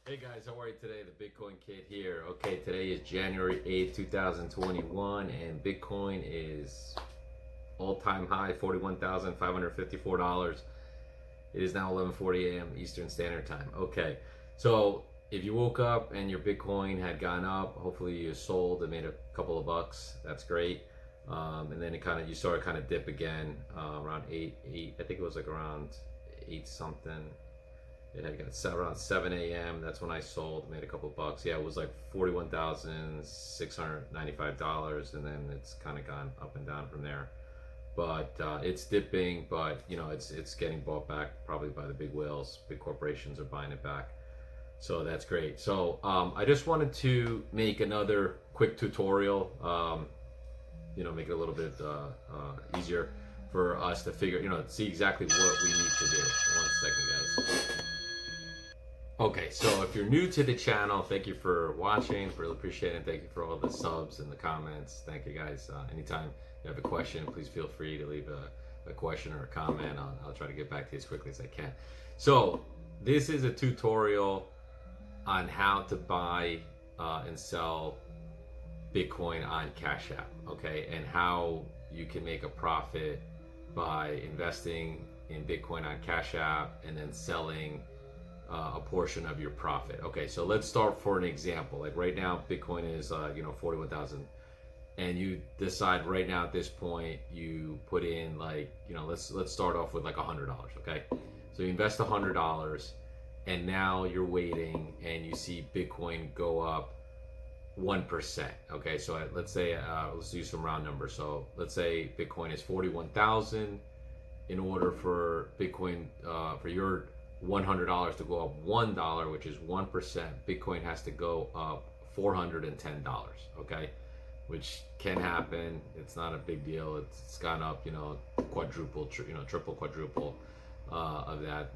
Hey guys, how are you today? The Bitcoin Kid here. Okay, today is January 8th, 2021, and Bitcoin is all-time high, $41,554. It is now 11:40 a.m. Eastern Standard Time. Okay, so if you woke up and your Bitcoin had gone up, hopefully you sold and made a couple of bucks. That's great. And then you saw it kind of dip again around eight. I think it was like around eight something. It had got around 7 a.m. That's when I sold, made a couple bucks. Yeah, it was like $41,695, and then it's kind of gone up and down from there. But it's dipping, but it's getting bought back probably by the big whales. Big corporations are buying it back, so that's great. So I just wanted to make another quick tutorial. Make it a little bit easier for us to see exactly what we need to do. One second, guys. Okay, so if you're new to the channel, thank you for watching. Really appreciate it. Thank you for all the subs and the comments. Thank you, guys. Anytime you have a question, please feel free to leave a question or a comment. I'll try to get back to you as quickly as I can. So this is a tutorial on how to buy and sell Bitcoin on Cash App, okay, and how you can make a profit by investing in Bitcoin on Cash App and then selling a portion of your profit. Okay, so let's start for an example. Like right now, Bitcoin is 41,000, and you decide right now at this point you put in let's start off with like $100. Okay, so you invest $100, and now you're waiting, and you see Bitcoin go up 1%. Okay, so let's say let's use some round numbers. So let's say Bitcoin is 41,000. In order for Bitcoin for your $100 to go up $1, which is 1%, Bitcoin has to go up $410. Okay, which can happen. It's not a big deal. It's gone up, quadruple, triple, quadruple of that.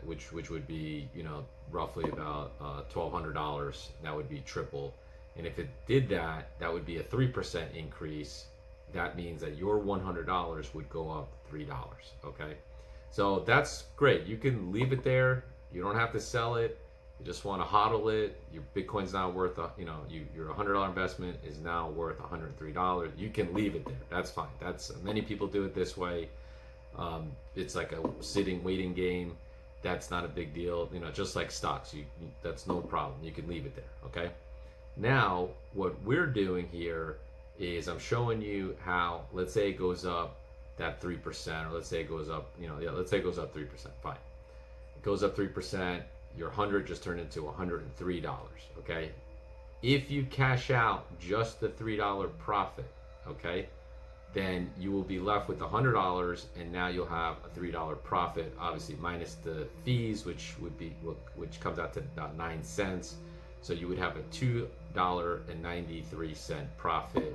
Which would be roughly about $1,200. That would be triple. And if it did that, that would be a 3% increase. That means that your $100 would go up $3. Okay. So that's great. You can leave it there. You don't have to sell it. You just want to hodl it. Your Bitcoin's now worth, your $100 investment is now worth $103. You can leave it there. That's fine. Many people do it this way. It's like a sitting, waiting game. That's not a big deal. Just like stocks, that's no problem. You can leave it there. Okay. Now, what we're doing here is I'm showing you how, let's say it goes up that 3%, or let's say it goes up, let's say it goes up 3%, fine. It goes up 3%, your 100 just turned into $103, okay? If you cash out just the $3 profit, okay, then you will be left with $100, and now you'll have a $3 profit, obviously minus the fees, which comes out to about 9 cents. So you would have a $2.93 profit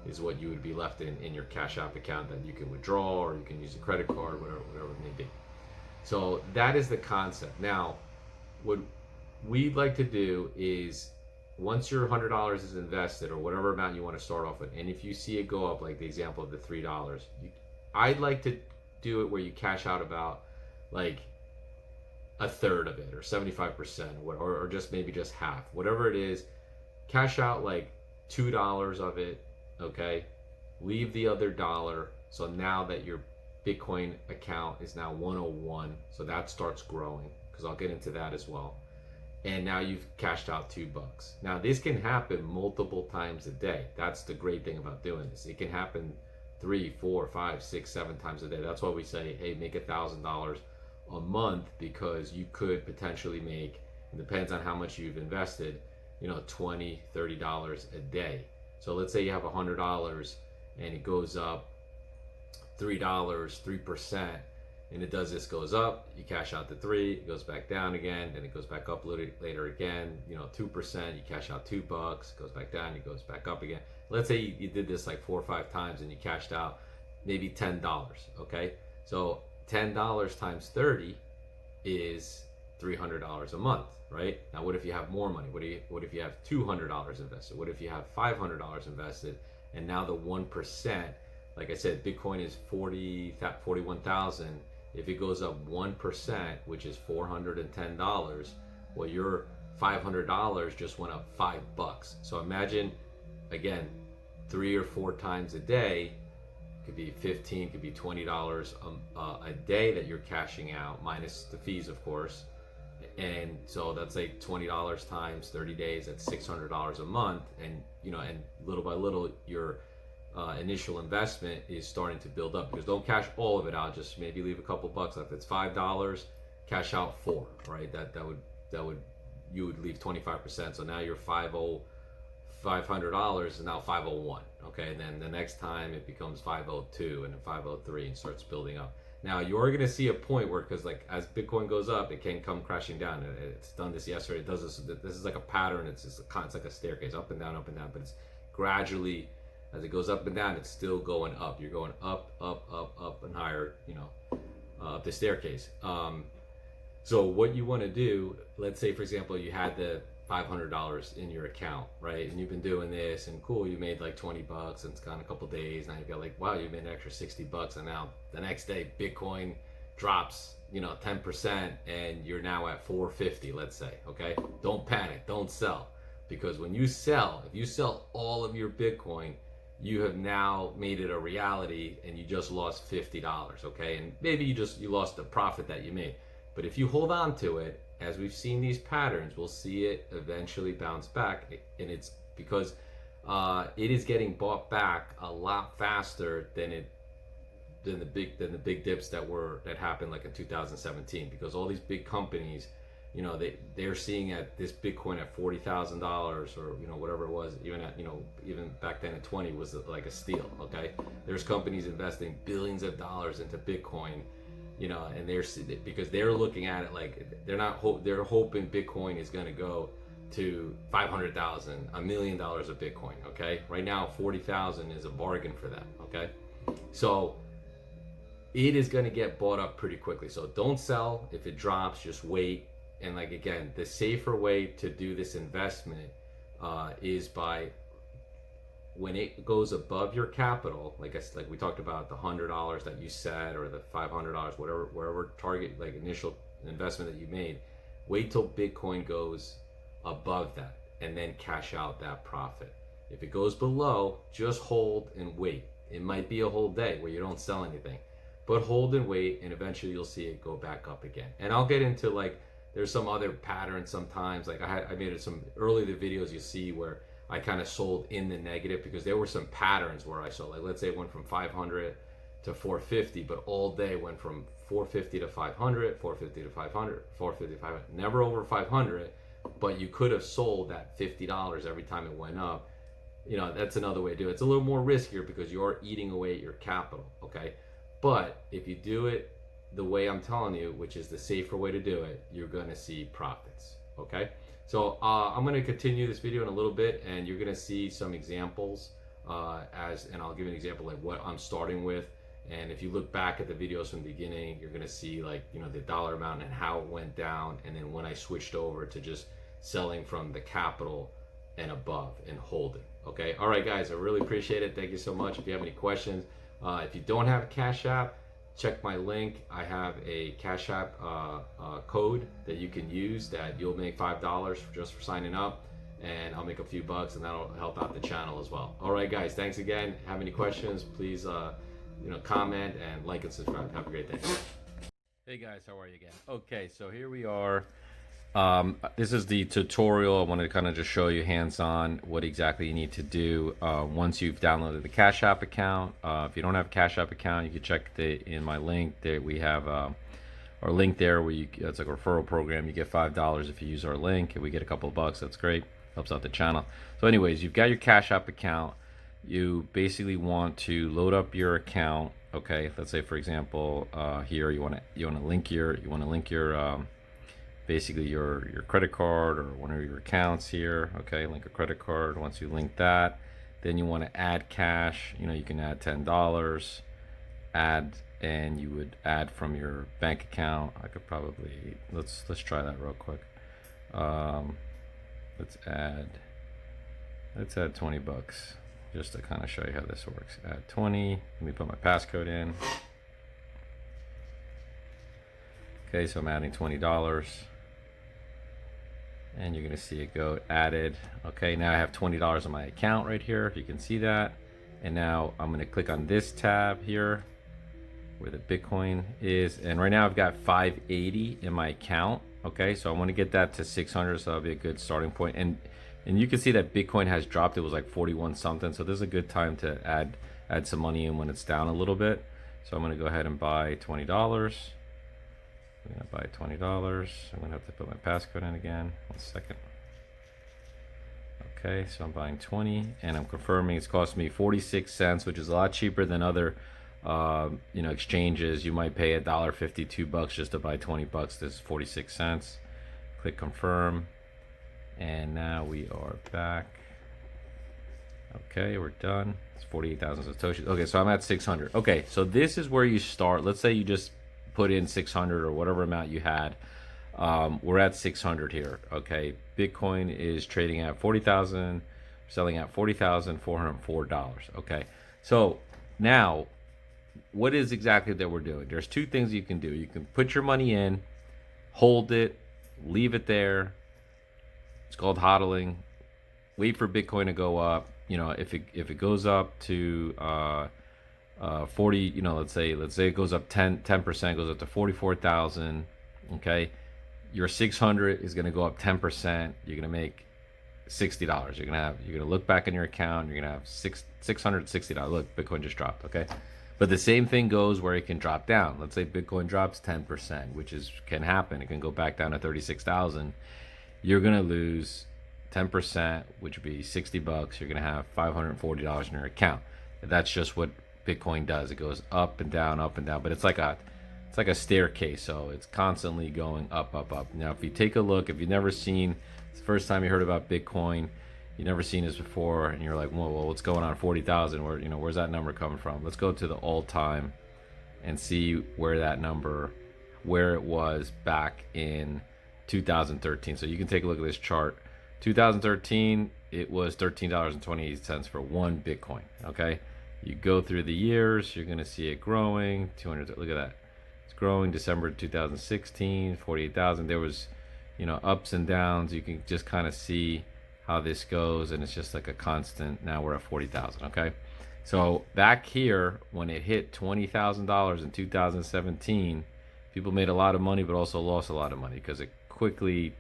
is what you would be left in your Cash App account that you can withdraw, or you can use a credit card, whatever it may be. So that is the concept. Now, what we'd like to do is, once your $100 is invested, or whatever amount you want to start off with, and if you see it go up, like the example of the $3, I'd like to do it where you cash out about like a third of it, or 75%, or just maybe just half, whatever it is. Cash out like $2 of it, okay? Leave the other dollar. So now that your Bitcoin account is now 101, so that starts growing, because I'll get into that as well. And now you've cashed out $2. Now this can happen multiple times a day. That's the great thing about doing this. It can happen 3, 4, 5, 6, 7 times a day. That's why we say, hey, make $1,000 a month, because you could potentially make, it depends on how much you've invested, $20, $30 a day. So let's say you have $100 and it goes up $3, 3%, and it does this, goes up, you cash out the 3, it goes back down again, then it goes back up later again, 2%, you cash out $2, goes back down, it goes back up again. Let's say you did this like 4 or 5 times and you cashed out maybe $10, okay? So $10 times 30 is $300 a month, right? Now, what if you have more money? What if you have $200 invested? What if you have $500 invested? And now the 1%, like I said, Bitcoin is 41,000. If it goes up 1%, which is $410, well, your $500 just went up $5. So imagine, again, 3 or 4 times a day. Could be 15, could be $20 a day that you're cashing out, minus the fees, of course. And so that's like $20 times 30 days. That's $600 a month. And and little by little, your initial investment is starting to build up. Because don't cash all of it out. Just maybe leave a couple bucks. If it's $5, cash out 4. Right? That would you would leave 25%. So now you're $500 is now 501. Okay, and then the next time it becomes 502 and then 503 and starts building up. Now you're going to see a point where, because like as Bitcoin goes up, it can come crashing down. It's done this yesterday. It does this. This is like a pattern. It's like a staircase, up and down, but it's gradually, as it goes up and down, it's still going up. You're going up, and higher. Up the staircase. So what you want to do, let's say for example, you had the $500 in your account, right? And you've been doing this, and cool, you made like $20, and it's gone a couple days. Now you've got like, wow, you made an extra $60, and now the next day Bitcoin drops, 10%, and you're now at 450, let's say. Okay, don't panic, don't sell, because when you sell, if you sell all of your Bitcoin, you have now made it a reality, and you just lost $50. Okay, and maybe you lost the profit that you made. But if you hold on to it, as we've seen these patterns, we'll see it eventually bounce back, and it's because it is getting bought back a lot faster than the big dips that happened like in 2017. Because all these big companies, they're seeing at this Bitcoin at $40,000 or whatever it was, even back then at 20 was like a steal. Okay, there's companies investing billions of dollars into Bitcoin. And because they're looking at it like they're hoping Bitcoin is going to go to 500,000, $1 million of Bitcoin. Okay, right now 40,000 is a bargain for them. Okay, so it is going to get bought up pretty quickly. So don't sell if it drops. Just wait. And like again, the safer way to do this investment is by, when it goes above your capital, like we talked about the $100 that you set, or the $500, whatever target, like initial investment that you made, wait till Bitcoin goes above that and then cash out that profit. If it goes below, just hold and wait. It might be a whole day where you don't sell anything, but hold and wait, and eventually you'll see it go back up again. And I'll get into there's some other patterns sometimes. Like I made some early the videos you see where I kind of sold in the negative, because there were some patterns where I sold. Like let's say it went from 500 to 450, but all day went from 450 to 500, 450 to 500, 450 to 500, never over 500. But you could have sold that $50 every time it went up. That's another way to do it. It's a little more riskier because you're eating away at your capital. Okay, but if you do it the way I'm telling you, which is the safer way to do it, you're going to see profits. Okay. So I'm going to continue this video in a little bit, and you're going to see some examples and I'll give you an example like what I'm starting with. And if you look back at the videos from the beginning, you're going to see the dollar amount and how it went down, and then when I switched over to just selling from the capital and above and holding. Okay. All right, guys, I really appreciate it. Thank you so much. If you have any questions, if you don't have Cash App, check my link. I have a Cash App code that you can use that you'll make $5 just for signing up, and I'll make a few bucks, and that'll help out the channel as well. All right, guys, thanks again. Have any questions, please comment and like and subscribe. Have a great day. Hey guys, how are you again? Okay, so here we are. This is the tutorial. I wanted to kind of just show you hands-on what exactly you need to do once you've downloaded the Cash App account. If you don't have a Cash App account, you can check in my link. There we have our link there where it's like a referral program. You get $5 if you use our link, and we get a couple of bucks. That's great. Helps out the channel. So anyways, you've got your Cash App account. You basically want to load up your account. Okay, let's say for example here you want to link your basically your credit card or one of your accounts here. Okay, link a credit card. Once you link that, then you want to add cash. You can add $10, and you would add from your bank account. I could probably let's try that real quick. Let's add $20 just to kind of show you how this works. Add 20. Let me put my passcode in. Okay, so I'm adding $20. and you're gonna see it go added. Okay, now I have $20 on my account right here, if you can see that. And now I'm gonna click on this tab here where the Bitcoin is, and right now I've got 580 in my account. Okay, so I want to get that to 600, so that'll be a good starting point. And you can see that Bitcoin has dropped. It was like 41 something, so this is a good time to add some money in when it's down a little bit. So I'm gonna go ahead and buy $20. I'm gonna buy $20. I'm gonna have to put my passcode in again. 1 second. Okay, so I'm buying 20, and I'm confirming it's cost me 46 cents, which is a lot cheaper than other exchanges. You might pay $1.50, $2 just to buy 20 bucks. This is 46 cents. Click confirm, and now we are back. Okay, we're done. It's 48,000 satoshis. Okay, so I'm at 600. Okay, so this is where you start. Let's say you just put in 600 or whatever amount you had. We're at 600 here. Okay, Bitcoin is trading at 40,000, selling at $40,404. Okay, so now what is exactly that we're doing? There's two things you can do. You can put your money in, hold it, leave it there. It's called hodling. Wait for Bitcoin to go up. If it goes up to 40, let's say it goes up 10%, goes up to 44,000. Okay, your 600 is going to go up 10%. You're going to make $60. You're gonna look back in your account. You're gonna have $660. Look, Bitcoin just dropped. Okay, but the same thing goes where it can drop down. Let's say Bitcoin drops 10%, which can happen. It can go back down to 36,000. You're gonna lose 10%, which would be $60. You're gonna have $540 in your account. That's just what Bitcoin does. It goes up and down, but it's like a staircase, so it's constantly going up, up, up. Now, if you take a look, if you've never seen, it's the first time you heard about Bitcoin, you've never seen this before, and you're like, well, what's going on? 40,000? Where's that number coming from? Let's go to the all-time and see where it was back in 2013. So you can take a look at this chart. 2013, it was $13.28 for one Bitcoin. Okay, you go through the years, you're gonna see it growing. 200. Look at that. Growing. December 2016, 48,000. There was ups and downs. You can just kind of see how this goes, and it's just like a constant. Now we're at 40,000. Okay, so back here when it hit $20,000 in 2017, people made a lot of money but also lost a lot of money because it quickly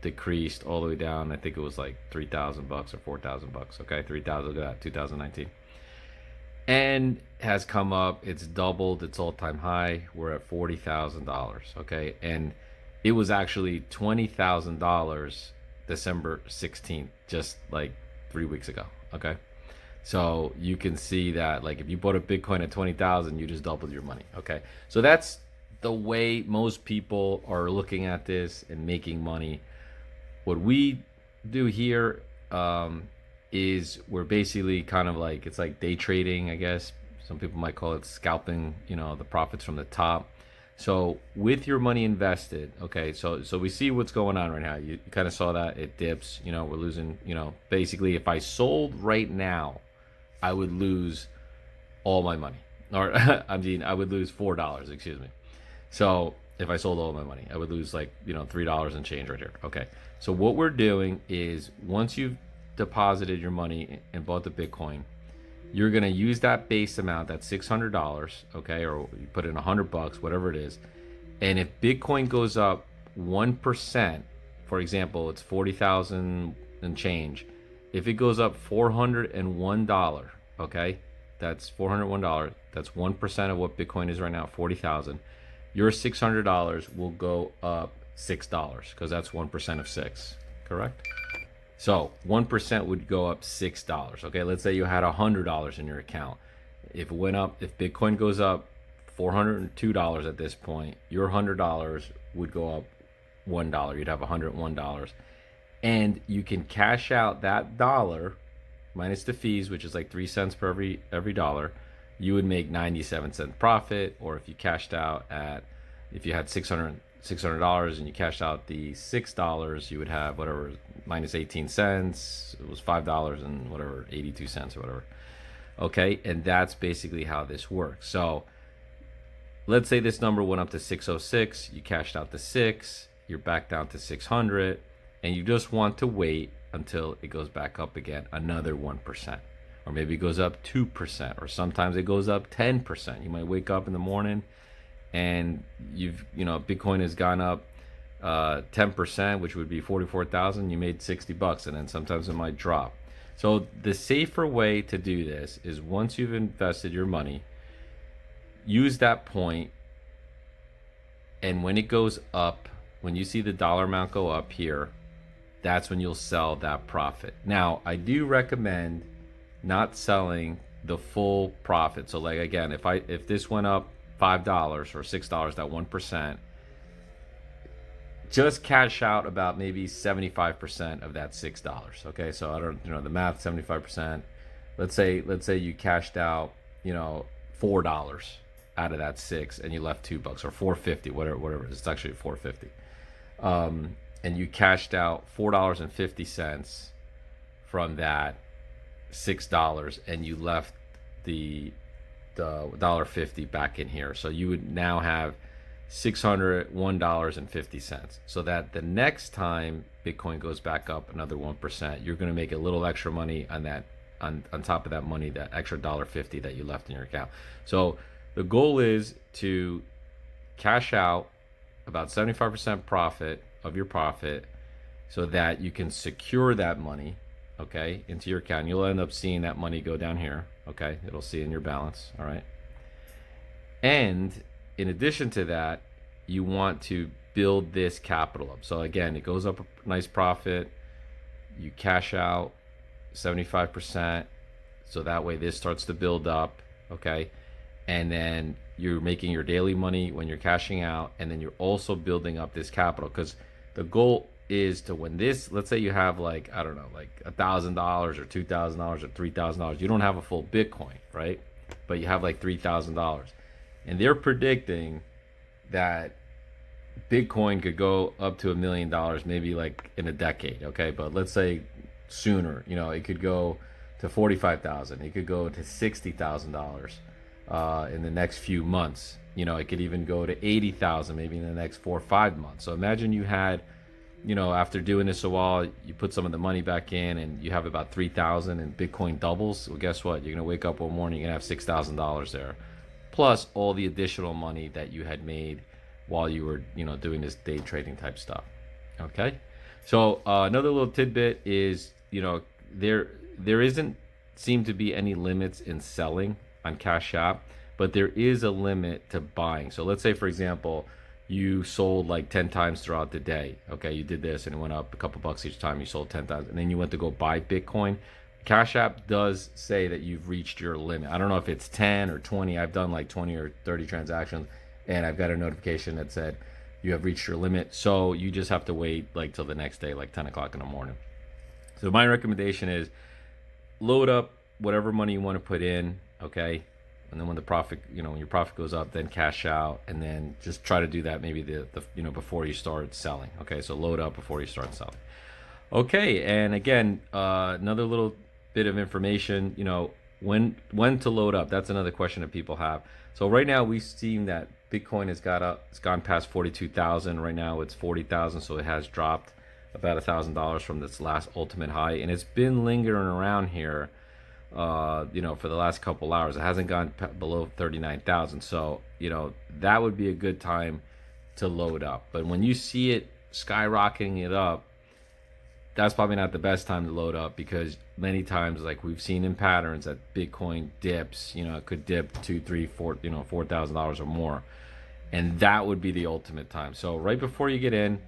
decreased all the way down. I think it was like $3,000 or $4,000. Okay, 3,000. Look at that, 2019. And has come up. It's doubled its all-time high. We're at $40,000. Okay, and it was actually $20,000 December 16th, just like 3 weeks ago. Okay, so you can see that, like, if you bought a Bitcoin at 20,000, you just doubled your money. Okay, so that's the way most people are looking at this and making money. What we do here is we're basically kind of like, it's like day trading, I guess. Some people might call it scalping, the profits from the top. So with your money invested, okay, so we see what's going on right now. You kind of saw that it dips, we're losing, basically if I sold right now, I would lose all my money. Or I would lose $4, excuse me. So if I sold all my money, I would lose like, $3 and change right here. Okay, so what we're doing is once you've deposited your money and bought the Bitcoin, you're going to use that base amount, that's $600, okay, or you put in $100, whatever it is. And if Bitcoin goes up 1%, for example, it's 40,000 and change. If it goes up $401, okay, that's $401. That's 1% of what Bitcoin is right now, 40,000. Your $600 will go up $6 because that's 1% of 6, correct? So 1% would go up $6. Okay, let's say you had $100 in your account. If it went up, if Bitcoin goes up $402 at this point, your $100 would go up $1. You'd have $101, and you can cash out that dollar minus the fees, which is like 3 cents per every dollar. You would make 97-cent profit. Or if you cashed out if you had $600 and you cashed out the $6, you would have whatever, minus 18 cents. It was $5 and whatever, 82 cents or whatever. Okay, and that's basically how this works. So let's say this number went up to 606. You cashed out the 6. You're back down to 600. and you just want to wait until it goes back up again another 1%, or maybe it goes up 2%, or sometimes it goes up 10%. You might wake up in the morning and Bitcoin has gone up 10%, which would be 44,000. You made $60, and then sometimes it might drop. So the safer way to do this is, once you've invested your money, use that point, and when it goes up, when you see the dollar amount go up here, that's when you'll sell that profit. Now, I do recommend not selling the full profit. So like, again, if this went up $5 or $6, that 1%, just cash out about maybe 75% of that $6. Okay, so I don't, the math, 75%. Let's say you cashed out, $4 out of that 6, and you left $2 or $4.50, whatever it is. It's actually $4.50. And you cashed out $4.50 from that $6, and you left the $1.50 back in here. So you would now have $601.50. So that the next time Bitcoin goes back up another 1%, you're going to make a little extra money on that, on top of that money, that extra $1.50 that you left in your account. So the goal is to cash out about 75% profit of your profit, so that you can secure that money, okay, into your account. You'll end up seeing that money go down here, okay? It'll see in your balance, all right? And in addition to that, you want to build this capital up. So again, it goes up a nice profit. You cash out 75%, so that way this starts to build up, okay? And then you're making your daily money when you're cashing out, and then you're also building up this capital, because the goal is to, when this, let's say you have like, I don't know, like $1,000 or $2,000 or $3,000, you don't have a full Bitcoin, right? But you have like $3,000, and they're predicting that Bitcoin could go up to $1 million maybe like in a decade, okay? But let's say sooner, it could go to 45,000, it could go to $60,000 in the next few months. It could even go to 80,000 maybe in the next 4 or 5 months. So imagine you had, after doing this a while, you put some of the money back in, and you have about 3,000, and Bitcoin doubles. Well, guess what? You're gonna wake up one morning, you're gonna have $6,000 there, plus all the additional money that you had made while you were, doing this day trading type stuff. Okay. So another little tidbit is, there isn't seem to be any limits in selling on Cash App, but there is a limit to buying. So let's say, for example, you sold like 10 times throughout the day. Okay, you did this and it went up a couple bucks each time. You sold 10 times, and then you went to go buy Bitcoin. Cash App does say that you've reached your limit. I don't know if it's 10 or 20. I've done like 20 or 30 transactions, and I've got a notification that said you have reached your limit. So you just have to wait like till the next day, like 10 o'clock in the morning. So my recommendation is load up whatever money you want to put in, okay? And then when the profit, when your profit goes up, then cash out, and then just try to do that maybe the before you start selling. Okay, so load up before you start selling. Okay, and again, another little bit of information, when to load up. That's another question that people have. So right now we've seen that Bitcoin has it's gone past 42,000. Right now it's 40,000, so it has dropped about $1,000 from this last ultimate high, and it's been lingering around here for the last couple hours. It hasn't gone below 39,000, so that would be a good time to load up. But when you see it skyrocketing it up, that's probably not the best time to load up, because many times, like we've seen in patterns, that Bitcoin dips, it could dip $2,000, $3,000, $4,000 or more, and that would be the ultimate time. So right before you get in,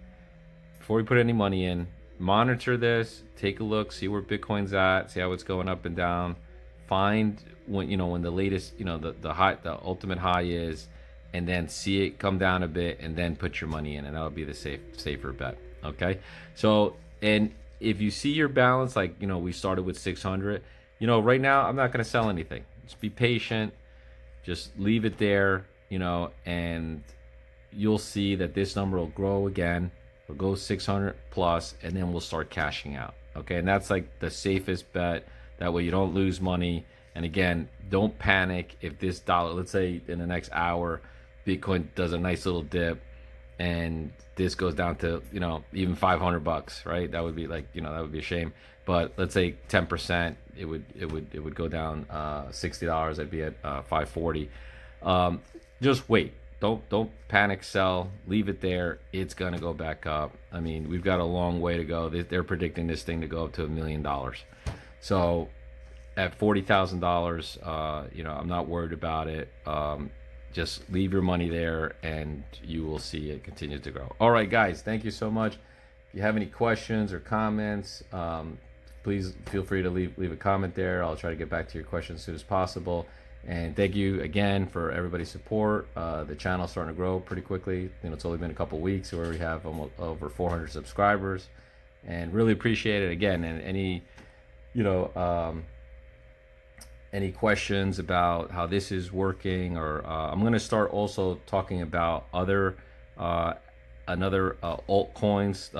before you put any money in, monitor this, take a look, see where Bitcoin's at, see how it's going up and down, find when when the latest the ultimate high is, and then see it come down a bit, and then put your money in, and that'll be the safer bet. Okay, so, and if you see your balance, like we started with 600, right now I'm not going to sell anything. Just be patient, just leave it there, and you'll see that this number will grow again. We'll go 600 plus, and then we'll start cashing out. Okay, and that's like the safest bet. That way you don't lose money. And again, don't panic if this dollar, let's say in the next hour, Bitcoin does a nice little dip, and this goes down to, you know, even $500, right? That would be like, you know, that would be a shame. But let's say 10%, it would go down $60. I'd be at 540. Just wait. Don't panic sell. Leave it there. It's gonna go back up. I mean, we've got a long way to go. They're predicting this thing to go up to $1 million. So at $40,000, you know, I'm not worried about it. Just leave your money there, and you will see it continue to grow. All right, guys, thank you so much. If you have any questions or comments, please feel free to leave a comment there. I'll try to get back to your questions as soon as possible. And thank you again for everybody's support. The channel's starting to grow pretty quickly. You know, it's only been a couple weeks where we have almost over 400 subscribers, and really appreciate it again. And any, you know, any questions about how this is working, or I'm going to start also talking about other another altcoins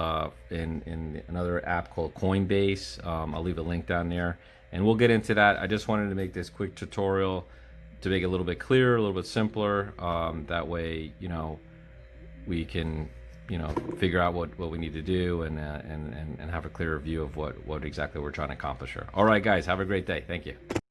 in another app called CoinBase. I'll leave a link down there, and we'll get into that. I just wanted to make this quick tutorial to make it a little bit clearer, a little bit simpler. That way, you know, we can, you know, figure out what we need to do, and have a clearer view of what exactly we're trying to accomplish here. All right, guys, have a great day. Thank you.